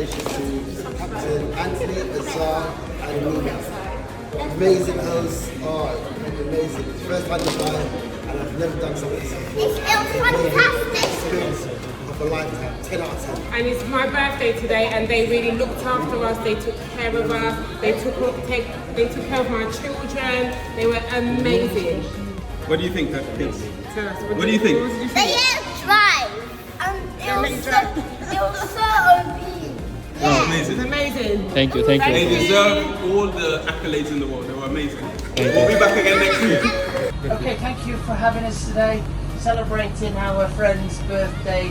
congratulations to Captain Anthony, Azar, and Nina. Amazing hosts, amazing. First time to fly, and I've never done something so before. It was fantastic. Experience of a lifetime, 10 out of 10. And it's my birthday today, and they really looked after us. They took care of us. They took care of my children. They were amazing. What do you think, kids? What do you think? They didn't drive, and it was so OP. Oh, amazing. It's amazing. Thank you. They deserve all the accolades in the world. They were amazing. We'll be back again next week. Okay, thank you for having us today. Celebrating our friend's birthday,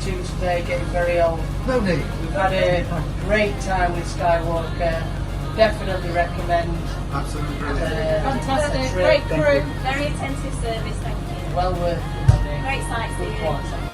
52 today, getting very old. Lovely. We've had a great time with Sky Walker. Definitely recommend. Absolutely brilliant. Fantastic. Great crew. Very attentive service, thank you. Well worth the money. Great sightseeing. Good quality.